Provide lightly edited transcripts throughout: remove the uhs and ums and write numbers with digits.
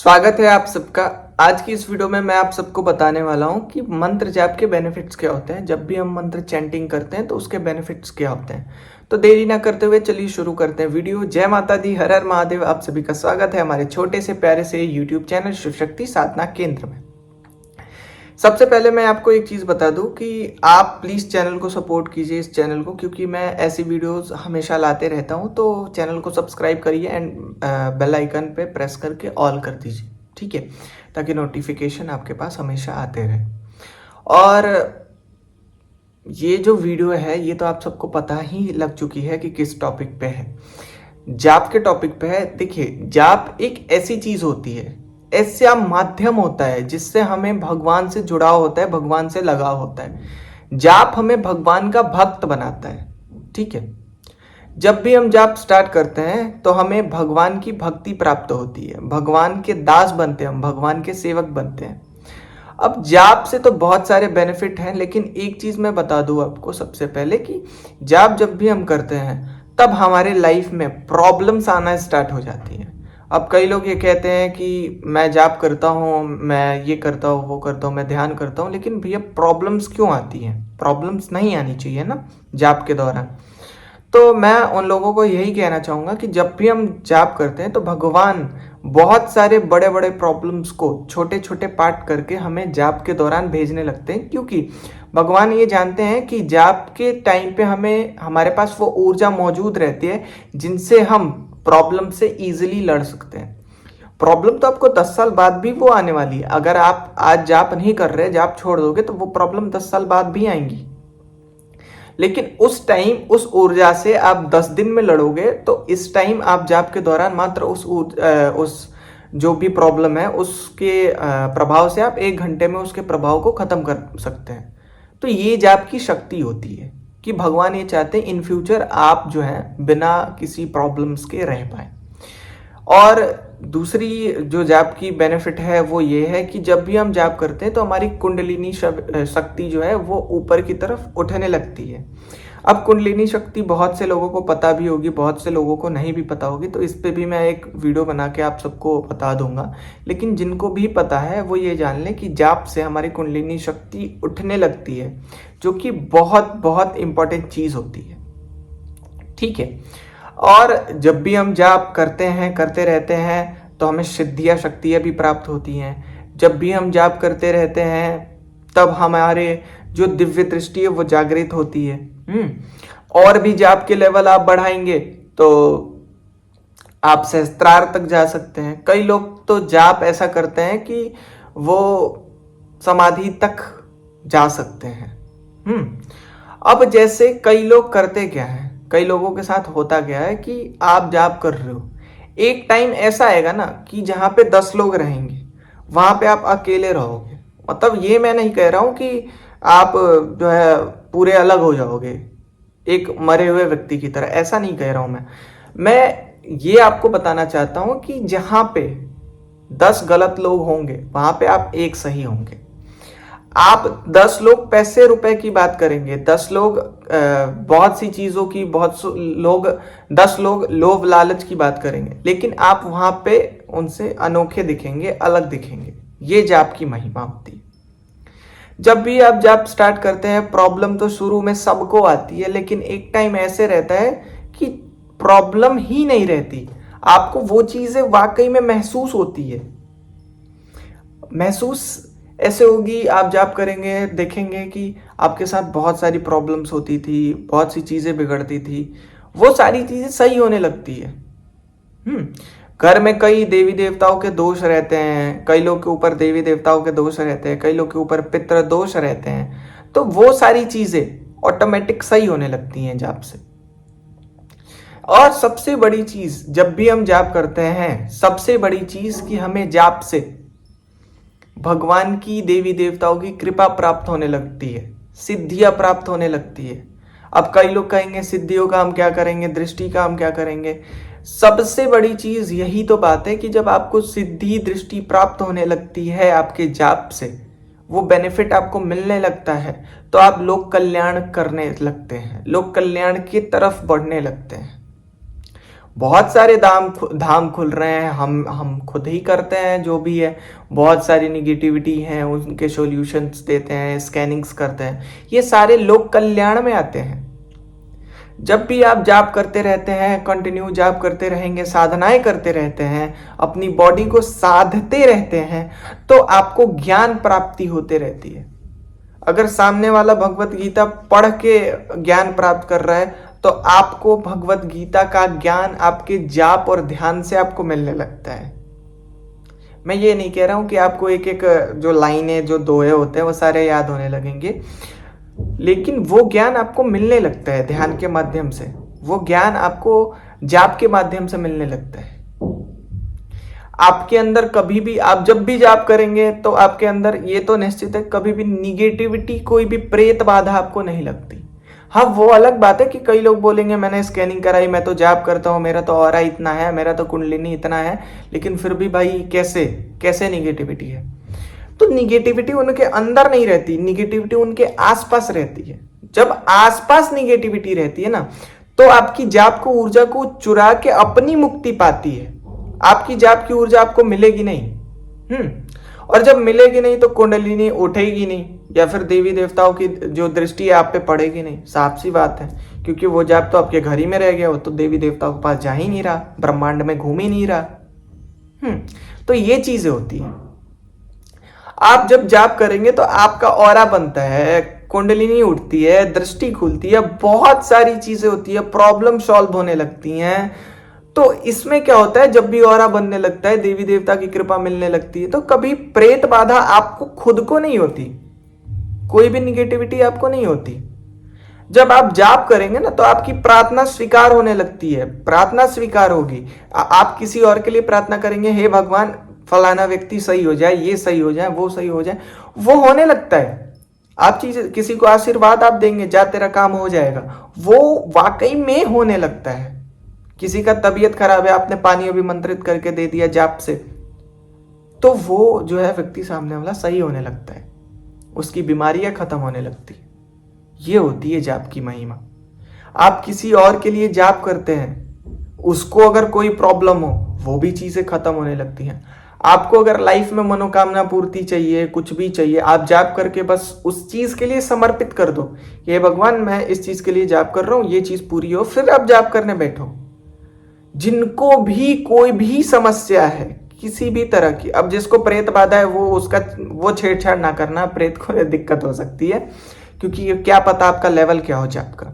स्वागत है आप सबका। आज की इस वीडियो में मैं आप सबको बताने वाला हूं कि मंत्र जाप के बेनिफिट्स क्या होते हैं। जब भी हम मंत्र चैंटिंग करते हैं तो उसके बेनिफिट्स क्या होते हैं। तो देरी ना करते हुए चलिए शुरू करते हैं वीडियो। जय माता दी, हर हर महादेव। आप सभी का स्वागत है हमारे छोटे से प्यारे से यूट्यूब चैनल शिव शक्ति साधना केंद्र में। सबसे पहले मैं आपको एक चीज़ बता दूं कि आप प्लीज़ चैनल को सपोर्ट कीजिए, इस चैनल को, क्योंकि मैं ऐसी वीडियोस हमेशा लाते रहता हूं। तो चैनल को सब्सक्राइब करिए एंड बेल आइकन पे प्रेस करके ऑल कर दीजिए, ठीक है, ताकि नोटिफिकेशन आपके पास हमेशा आते रहे। और ये जो वीडियो है ये तो आप सबको पता ही लग चुकी है कि किस टॉपिक पे है। जाप के टॉपिक पे है। देखिए, जाप एक ऐसी चीज होती है, ऐसा माध्यम होता है जिससे हमें भगवान से जुड़ाव होता है, भगवान से लगाव होता है। जाप हमें भगवान का भक्त बनाता है, ठीक है। जब भी हम जाप स्टार्ट करते हैं तो हमें भगवान की भक्ति प्राप्त होती है, भगवान के दास बनते हैं, हम भगवान के सेवक बनते हैं। अब जाप से तो बहुत सारे बेनिफिट हैं, लेकिन एक चीज मैं बता दूं आपको सबसे पहले कि जाप जब भी हम करते हैं तब हमारे लाइफ में प्रॉब्लम्स आना स्टार्ट हो जाती हैं। अब कई लोग ये कहते हैं कि मैं जाप करता हूँ, मैं ये करता हूँ, वो करता हूँ, मैं ध्यान करता हूँ, लेकिन भैया प्रॉब्लम्स क्यों आती हैं? प्रॉब्लम्स नहीं आनी चाहिए ना जाप के दौरान। तो मैं उन लोगों को यही कहना चाहूँगा कि जब भी हम जाप करते हैं तो भगवान बहुत सारे बड़े बड़े प्रॉब्लम्स को छोटे छोटे पार्ट करके हमें जाप के दौरान भेजने लगते हैं, क्योंकि भगवान ये जानते हैं कि जाप के टाइम पे हमें हमारे पास वो ऊर्जा मौजूद रहती है जिनसे हम प्रॉब्लम से इजीली लड़ सकते हैं। प्रॉब्लम तो आपको 10 साल बाद भी वो आने वाली है। अगर आप आज जाप नहीं कर रहे, जाप छोड़ दोगे, तो वो प्रॉब्लम 10 साल बाद भी आएंगी। लेकिन उस टाइम उस ऊर्जा से आप 10 दिन में लड़ोगे, तो इस टाइम आप जाप के दौरान मात्र उस जो भी प्रॉब्लम है उसके प्रभाव से आप 1 घंटे में उसके प्रभाव को खत्म कर सकते हैं। तो ये जाप की शक्ति होती है कि भगवान ये चाहते हैं इन फ्यूचर आप जो है बिना किसी प्रॉब्लम्स के रह पाए। और दूसरी जो जाप की बेनिफिट है वो ये है कि जब भी हम जाप करते हैं तो हमारी कुंडलिनी शक्ति जो है वो ऊपर की तरफ उठने लगती है। अब कुंडलिनी शक्ति बहुत से लोगों को पता भी होगी, बहुत से लोगों को नहीं भी पता होगी, तो इस पे भी मैं एक वीडियो बना के आप सबको बता दूंगा। लेकिन जिनको भी पता है वो ये जान लें कि जाप से हमारी कुंडलिनी शक्ति उठने लगती है, जो कि बहुत बहुत इंपॉर्टेंट चीज़ होती है, ठीक है। और जब भी हम जाप करते हैं, करते रहते हैं, तो हमें सिद्धियाँ शक्तियाँ भी प्राप्त होती हैं। जब भी हम जाप करते रहते हैं तब हमारे जो दिव्य दृष्टि है वो जागृत होती है। और भी जाप के लेवल आप बढ़ाएंगे तो आप सहस्त्रार तक जा सकते हैं। कई लोग तो जाप ऐसा करते हैं कि वो समाधि तक जा सकते हैं। अब जैसे कई लोग करते क्या है, कई लोगों के साथ होता क्या है कि आप जाप कर रहे हो, एक टाइम ऐसा आएगा ना कि जहां पे 10 लोग रहेंगे, वहां पे आप अकेले रहोगे। मतलब ये मैं नहीं कह रहा हूं कि आप जो है पूरे अलग हो जाओगे एक मरे हुए व्यक्ति की तरह, ऐसा नहीं कह रहा हूं मैं ये आपको बताना चाहता हूं कि जहां पे 10 गलत लोग होंगे वहां पे आप एक सही होंगे। आप 10 लोग पैसे रुपए की बात करेंगे, 10 लोग बहुत सी चीजों की, लोग 10 लोग लोभ लालच की बात करेंगे, लेकिन आप वहां पे उनसे अनोखे दिखेंगे, अलग दिखेंगे। ये जाप की महिमा होती है। जब भी आप जाप स्टार्ट करते हैं, प्रॉब्लम तो शुरू में सबको आती है, लेकिन एक टाइम ऐसे रहता है कि प्रॉब्लम ही नहीं रहती, आपको वो चीजें वाकई में महसूस होती है। महसूस ऐसे होगी, आप जाप करेंगे, देखेंगे कि आपके साथ बहुत सारी प्रॉब्लम्स होती थी, बहुत सी चीजें बिगड़ती थी, वो सारी चीजें सही होने लगती है। घर में कई देवी देवताओं के दोष रहते हैं, कई लोग के ऊपर देवी देवताओं के दोष रहते हैं, कई लोग के ऊपर पितृ दोष रहते हैं, तो वो सारी चीजें ऑटोमेटिक सही होने लगती हैं जाप से। और सबसे बड़ी चीज, जब भी हम जाप करते हैं, सबसे बड़ी चीज कि हमें जाप से भगवान की, देवी देवताओं की कृपा प्राप्त होने लगती है, सिद्धियां प्राप्त होने लगती है। अब कई लोग कहेंगे सिद्धियों का हम क्या करेंगे, दृष्टि का हम क्या करेंगे। सबसे बड़ी चीज यही तो बात है कि जब आपको सिद्धि दृष्टि प्राप्त होने लगती है आपके जाप से, वो बेनिफिट आपको मिलने लगता है, तो आप लोक कल्याण करने लगते हैं, लोक कल्याण की तरफ बढ़ने लगते हैं। बहुत सारे धाम खुल रहे हैं, हम खुद ही करते हैं जो भी है। बहुत सारी निगेटिविटी हैं, उनके सॉल्यूशंस देते हैं, स्कैनिंग्स करते हैं। ये सारे लोक कल्याण में आते हैं। जब भी आप जाप करते रहते हैं, कंटिन्यू जाप करते रहेंगे, साधनाएं करते रहते हैं, अपनी बॉडी को साधते रहते हैं, तो आपको ज्ञान प्राप्ति होते रहती है। अगर सामने वाला भगवत गीता पढ़ के ज्ञान प्राप्त कर रहा है, तो आपको भगवत गीता का ज्ञान आपके जाप और ध्यान से आपको मिलने लगता है। मैं ये नहीं कह रहा हूं कि आपको एक एक जो लाइनें, जो दोहे होते हैं, वो सारे याद होने लगेंगे, लेकिन वो ज्ञान आपको मिलने लगता है ध्यान के माध्यम से। वो ज्ञान आपको जाप के माध्यम से मिलने लगता है। आपके अंदर कभी भी, आप जब भी जाप करेंगे तो आपके अंदर ये तो निश्चित है, कभी भी निगेटिविटी, कोई भी प्रेत बाधा आपको नहीं लगती। हाँ, वो अलग बात है कि कई लोग बोलेंगे मैंने स्कैनिंग कराई, मैं तो जाप करता हूँ, मेरा तो ऑरा इतना है, मेरा तो कुंडलिनी इतना है, लेकिन फिर भी भाई कैसे कैसे निगेटिविटी है? तो निगेटिविटी उनके अंदर नहीं रहती, निगेटिविटी उनके आसपास रहती है। जब आसपास निगेटिविटी रहती है ना, तो आपकी जाप को, ऊर्जा को चुरा के अपनी मुक्ति पाती है। आपकी जाप की ऊर्जा आपको मिलेगी नहीं। और जब मिलेगी नहीं तो कुंडलिनी उठेगी नहीं, या फिर देवी देवताओं की जो दृष्टि है आप पे पड़ेगी नहीं। साफ सी बात है, क्योंकि वो जाप तो आपके घर ही में रह गया, वो तो देवी देवताओं के पास जा ही नहीं रहा, ब्रह्मांड में घूम ही नहीं रहा। तो ये चीजें होती है। आप जब जाप करेंगे तो आपका ऑरा बनता है, कुंडलिनी उठती है, दृष्टि खुलती है, बहुत सारी चीजें होती है, प्रॉब्लम सॉल्व होने लगती हैं। तो इसमें क्या होता है, जब भी ऑरा बनने लगता है, देवी देवता की कृपा मिलने लगती है, तो कभी प्रेत बाधा आपको खुद को नहीं होती, कोई भी निगेटिविटी आपको नहीं होती। जब आप जाप करेंगे ना, तो आपकी प्रार्थना स्वीकार होने लगती है, प्रार्थना स्वीकार होगी। आप किसी और के लिए प्रार्थना करेंगे, हे भगवान फलाना व्यक्ति सही हो जाए, ये सही हो जाए, वो सही हो जाए, वो होने लगता है। आप किसी को आशीर्वाद आप देंगे, जा तेरा काम हो जाएगा, वो वाकई में होने लगता है। किसी का तबीयत खराब है, आपने पानी अभिमंत्रित करके दे दिया जाप से, तो वो जो है व्यक्ति सामने वाला सही होने लगता है, उसकी बीमारियां खत्म होने लगती। ये होती है जाप की महिमा। आप किसी और के लिए जाप करते हैं, उसको अगर कोई प्रॉब्लम हो, वो भी चीजें खत्म होने लगती हैं। आपको अगर लाइफ में मनोकामना पूर्ति चाहिए, कुछ भी चाहिए, आप जाप करके बस उस चीज के लिए समर्पित कर दो, ये भगवान मैं इस चीज के लिए जाप कर रहा हूं, ये चीज पूरी हो, फिर आप जाप करने बैठो। जिनको भी कोई भी समस्या है किसी भी तरह की, अब जिसको प्रेत बाधा है वो छेड़छाड़ ना करना, प्रेत को दिक्कत हो सकती है, क्योंकि क्या पता आपका लेवल क्या हो जाप का।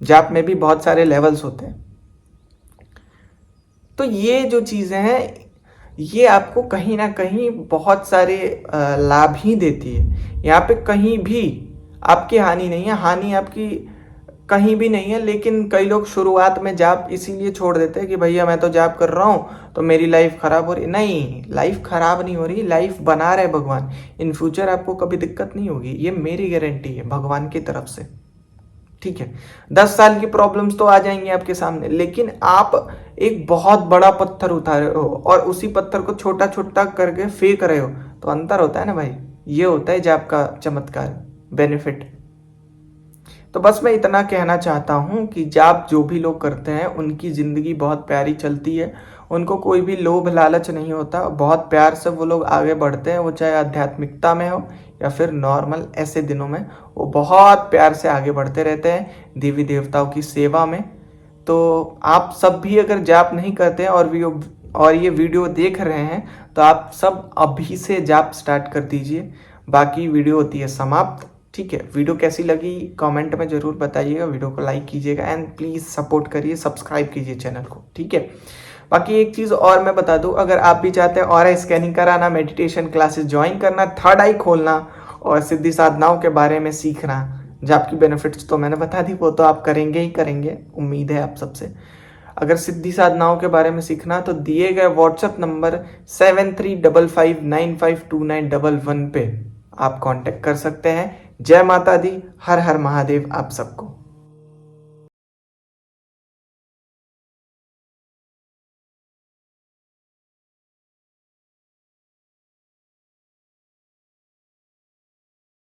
जाप में भी बहुत सारे लेवल्स होते हैं। तो ये जो चीजें हैं, ये आपको कहीं ना कहीं बहुत सारे लाभ ही देती है। यहाँ पे कहीं भी आपकी हानि नहीं है, हानि आपकी कहीं भी नहीं है। लेकिन कई लोग शुरुआत में जाप इसीलिए छोड़ देते हैं कि भैया मैं तो जाप कर रहा हूँ तो मेरी लाइफ खराब हो रही। नहीं, लाइफ खराब नहीं हो रही, लाइफ बना रहे भगवान। इन फ्यूचर आपको कभी दिक्कत नहीं होगी, ये मेरी गारंटी है भगवान की तरफ से। ठीक है, 10 साल की प्रॉब्लम्स तो आ जाएंगी आपके सामने, लेकिन आप एक बहुत बड़ा पत्थर उठा रहे हो और उसी पत्थर को छोटा छोटा करके फेंक रहे हो, तो अंतर होता है ना भाई। ये होता है जाप का चमत्कार, बेनिफिट। तो बस मैं इतना कहना चाहता हूँ कि जाप जो भी लोग करते हैं उनकी ज़िंदगी बहुत प्यारी चलती है। उनको कोई भी लोभ लालच नहीं होता, बहुत प्यार से वो लोग आगे बढ़ते हैं। वो चाहे आध्यात्मिकता में हो या फिर नॉर्मल ऐसे दिनों में, वो बहुत प्यार से आगे बढ़ते रहते हैं देवी देवताओं की सेवा में। तो आप सब भी अगर जाप नहीं करते हैं और ये वीडियो देख रहे हैं, तो आप सब अभी से जाप स्टार्ट कर दीजिए। बाकी वीडियो होती है समाप्त। ठीक है, वीडियो कैसी लगी कमेंट में ज़रूर बताइएगा, वीडियो को लाइक कीजिएगा एंड प्लीज़ सपोर्ट करिए, सब्सक्राइब कीजिए चैनल को। ठीक है, बाकी एक चीज़ और मैं बता दूं, अगर आप भी चाहते हैं ऑरा स्कैनिंग कराना, मेडिटेशन क्लासेस ज्वाइन करना, थर्ड आई खोलना और सिद्धि साधनाओं के बारे में सीखना, जाप की बेनिफिट्स तो मैंने बता दी, वो तो आप करेंगे ही करेंगे, उम्मीद है आप सबसे। अगर सिद्धि साधनाओं के बारे में सीखना तो दिए गए व्हाट्सएप नंबर 7355952911 पे आप कांटेक्ट कर सकते हैं। जय माता दी, हर हर महादेव आप सबको।